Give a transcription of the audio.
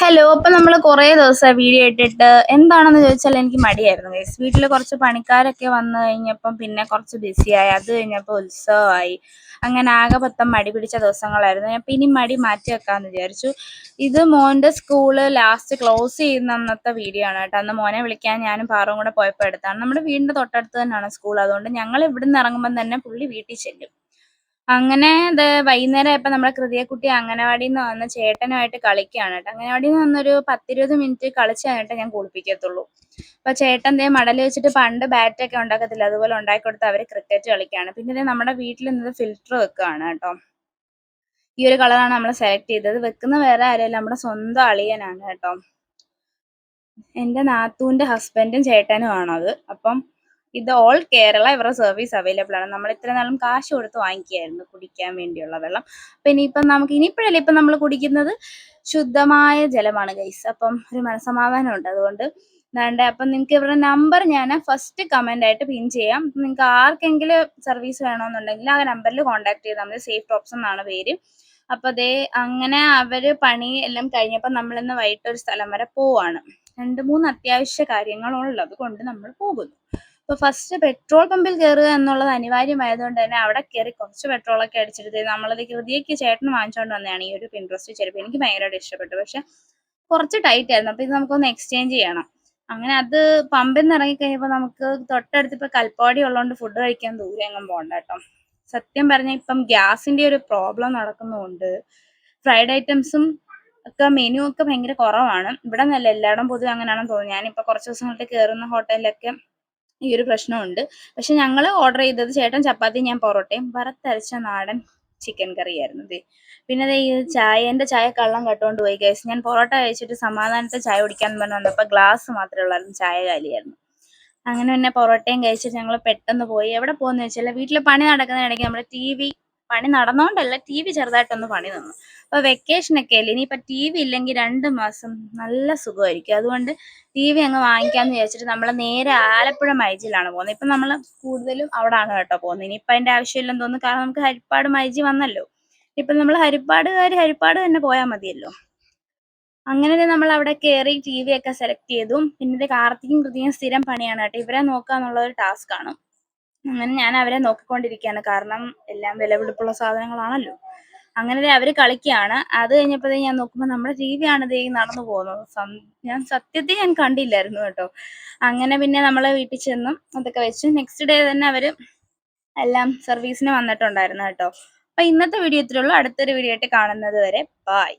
Hello. അപ്പൊ നമ്മള് കുറേ ദിവസമായി വീഡിയോ ഇട്ടിട്ട്. എന്താണെന്ന് ചോദിച്ചാൽ എനിക്ക് മടിയായിരുന്നു ഗൈസ്. വീട്ടിൽ കുറച്ച് പണിക്കാരൊക്കെ വന്നു കഴിഞ്ഞപ്പം പിന്നെ കുറച്ച് ബിസിയായി. അത് കഴിഞ്ഞപ്പോൾ ഉത്സവമായി. അങ്ങനെ ആകെ മൊത്തം മടി പിടിച്ച ദിവസങ്ങളായിരുന്നു. ഞാൻ ഇനി മടി മാറ്റി വെക്കാമെന്ന് വിചാരിച്ചു. ഇത് മോൻ്റെ സ്കൂള് ലാസ്റ്റ് ക്ലോസ് ചെയ്യുന്ന അന്നത്തെ വീഡിയോ ആണ് കേട്ടോ. അന്ന് മോനെ വിളിക്കാൻ ഞാനും പാറും കൂടെ പോയപ്പോൾ എടുത്താണ്. നമ്മുടെ വീടിൻ്റെ തൊട്ടടുത്ത് തന്നെയാണ് സ്കൂൾ. അതുകൊണ്ട് ഞങ്ങൾ ഇവിടുന്ന് ഇറങ്ങുമ്പം തന്നെ പുള്ളി വീട്ടിൽ ചെല്ലും. അങ്ങനെ വൈകുന്നേരം ആയപ്പോൾ നമ്മുടെ കൃതിയക്കുട്ടി അംഗനവാടിയിൽ നിന്ന് വന്ന് ചേട്ടനുമായിട്ട് കളിക്കുകയാണ് കേട്ടോ. അംഗനവാടിയിൽ നിന്ന് വന്നൊരു 10-20 മിനിറ്റ് കളിച്ച് കഴിഞ്ഞിട്ട് ഞാൻ കുളിപ്പിക്കത്തുള്ളൂ. അപ്പോൾ ചേട്ടൻ മടൽ വെച്ചിട്ട് പണ്ട് ബാറ്റൊക്കെ ഉണ്ടാക്കത്തില്ല, അതുപോലെ ഉണ്ടാക്കി കൊടുത്ത് അവർ ക്രിക്കറ്റ് കളിക്കുകയാണ്. പിന്നെ നമ്മുടെ വീട്ടിൽ നിന്ന് ഫിൽറ്റർ വെക്കുകയാണ് കേട്ടോ. ഈ ഒരു കളറാണ് നമ്മൾ സെലക്ട് ചെയ്തത്. വെക്കുന്ന വേറെ ആരെയല്ല, നമ്മുടെ സ്വന്തം അളിയനാണ് കേട്ടോ. എൻ്റെ നാത്തൂൻ്റെ ഹസ്ബൻഡും ചേട്ടനും ആണത്. അപ്പം ഇത് ഓൾ കേരള ഇവരുടെ സർവീസ് അവൈലബിൾ ആണ്. നമ്മൾ ഇത്ര നാളും കാശ് കൊടുത്ത് വാങ്ങിക്കുകയായിരുന്നു കുടിക്കാൻ വേണ്ടിയുള്ള വെള്ളം. അപ്പം ഇനിയിപ്പോഴല്ലേ ഇപ്പം നമ്മൾ കുടിക്കുന്നത് ശുദ്ധമായ ജലമാണ് ഗൈസ്. അപ്പം ഒരു മനസ്സമാധാനമുണ്ട്. അതുകൊണ്ട് അപ്പം നിങ്ങൾക്ക് ഇവരുടെ നമ്പർ ഞാൻ ഫസ്റ്റ് കമൻ്റ് ആയിട്ട് പിൻ ചെയ്യാം. നിങ്ങൾക്ക് ആർക്കെങ്കിലും സർവീസ് വേണമെന്നുണ്ടെങ്കിൽ ആ നമ്പറിൽ കോൺടാക്ട് ചെയ്താൽ മതി. സേഫ് ഡ്രോപ്സ് എന്നാണ് പേര്. അപ്പോൾ അങ്ങനെ അവർ പണി എല്ലാം കഴിഞ്ഞപ്പോൾ നമ്മളിന്ന് വൈകിട്ട് ഒരു സ്ഥലം വരെ പോവാണ്. 2-3 അത്യാവശ്യ കാര്യങ്ങളുള്ളത് കൊണ്ട് നമ്മൾ പോകുന്നു. അപ്പോൾ ഫസ്റ്റ് പെട്രോൾ പമ്പിൽ കയറുക എന്നുള്ളത് അനിവാര്യമായതുകൊണ്ട് തന്നെ അവിടെ കയറി കുറച്ച് പെട്രോളൊക്കെ അടിച്ചിട്ട് നമ്മളത് കൃതിയൊക്കെ ചേട്ടന് വാങ്ങിച്ചുകൊണ്ട് വന്നതാണ് ഈ ഒരു പിൻട്രസ്റ്റ് ചെരുപ്പ്. എനിക്ക് ഭയങ്കരമായിട്ട് ഇഷ്ടപ്പെട്ടു. പക്ഷെ കുറച്ച് ടൈറ്റ് ആയിരുന്നു. അപ്പോൾ ഇത് നമുക്കൊന്ന് എക്സ്ചേഞ്ച് ചെയ്യണം. അങ്ങനെ അത് പമ്പിൽ നിന്ന് ഇറങ്ങിക്കഴിഞ്ഞപ്പോൾ നമുക്ക് തൊട്ടടുത്ത് ഇപ്പോൾ കൽപ്പാടി ഉള്ളതുകൊണ്ട് ഫുഡ് കഴിക്കാൻ ദൂരെ എങ്ങും പോകണ്ട കേട്ടോ. സത്യം പറഞ്ഞാൽ ഇപ്പം ഗ്യാസിൻ്റെ ഒരു പ്രോബ്ലം നടക്കുന്നുണ്ട്. ഫ്രൈഡ് ഐറ്റംസും ഒക്കെ മെനു ഒക്കെ ഭയങ്കര കുറവാണ്. ഇവിടെ നിന്നല്ല, എല്ലായിടം പൊതുവെ അങ്ങനെയാണെന്ന് തോന്നുന്നു. ഞാനിപ്പോൾ കുറച്ച് ദിവസമായിട്ട് കയറുന്ന ഹോട്ടലിലൊക്കെ ഈ ഒരു പ്രശ്നമുണ്ട്. പക്ഷെ ഞങ്ങൾ ഓർഡർ ചെയ്തത് ചേട്ടൻ ചപ്പാത്തി, ഞാൻ പൊറോട്ടയും വറുത്തരച്ച നാടൻ ചിക്കൻ കറിയായിരുന്നു. പിന്നെ ഈ എൻ്റെ ചായ കള്ളം കട്ടുകൊണ്ട് പോയി ഗൈസ്. ഞാൻ പൊറോട്ട കഴിച്ചിട്ട് സമാധാനത്തെ ചായ കുടിക്കാമെന്ന് പറഞ്ഞു വന്നപ്പോൾ ഗ്ലാസ് മാത്രമേ ഉള്ളായിരുന്നു, ചായ കാലിയായിരുന്നു. അങ്ങനെ പിന്നെ പൊറോട്ടയും കഴിച്ചിട്ട് ഞങ്ങൾ പെട്ടെന്ന് പോയി. എവിടെ പോകുന്ന വെച്ചാൽ വീട്ടിൽ പണി നടക്കുന്നതിനിടയ്ക്ക് നമ്മുടെ TV പണി നടന്നുകൊണ്ടല്ല, TV ചെറുതായിട്ടൊന്ന് പണി തന്നു. അപ്പോൾ വെക്കേഷനൊക്കെ അല്ലേ, ഇനിയിപ്പോൾ TV ഇല്ലെങ്കിൽ 2 മാസം നല്ല സുഖമായിരിക്കും. അതുകൊണ്ട് TV അങ്ങ് വാങ്ങിക്കാമെന്ന് വിചാരിച്ചിട്ട് നമ്മൾ നേരെ ആലപ്പുഴ മൈജിയിലാണ് പോകുന്നത്. ഇപ്പം നമ്മൾ കൂടുതലും അവിടെയാണ് കേട്ടോ പോകുന്നത്. ഇനിയിപ്പോൾ അതിൻ്റെ ആവശ്യമില്ലെന്ന് തോന്നുന്നു. കാരണം നമുക്ക് ഹരിപ്പാട് മൈജി വന്നല്ലോ. ഇപ്പം നമ്മൾ ഹരിപ്പാട് തന്നെ പോയാൽ മതിയല്ലോ. അങ്ങനെ നമ്മൾ അവിടെ കയറി TV ഒക്കെ സെലക്ട് ചെയ്തു. പിന്നെ കാർത്തിക്കും കൃതിയും സ്ഥിരം പണിയാണ് കേട്ടോ. ഇവരെ നോക്കുക എന്നുള്ള ഒരു ടാസ്ക് ആണ്. അങ്ങനെ ഞാൻ അവരെ നോക്കിക്കൊണ്ടിരിക്കുകയാണ്. കാരണം എല്ലാം വിലപിടിപ്പുള്ള സാധനങ്ങളാണല്ലോ. അങ്ങനെ അവർ കളിക്കുകയാണ്. അത് കഴിഞ്ഞപ്പോൾ ഞാൻ നോക്കുമ്പോൾ നമ്മുടെ TV ആണ് നടന്നു പോകുന്നത്. ഞാൻ സത്യത്തിൽ കണ്ടില്ലായിരുന്നു കേട്ടോ. അങ്ങനെ പിന്നെ നമ്മൾ വീട്ടിൽ ചെന്നും അതൊക്കെ വെച്ച് നെക്സ്റ്റ് ഡേ തന്നെ അവർ എല്ലാം സർവീസിന് വന്നിട്ടുണ്ടായിരുന്നു കേട്ടോ. അപ്പോൾ ഇന്നത്തെ വീഡിയോ ഇത്രയേ ഉള്ളൂ. അടുത്തൊരു വീഡിയോ ആയിട്ട് കാണുന്നത് വരെ ബൈ.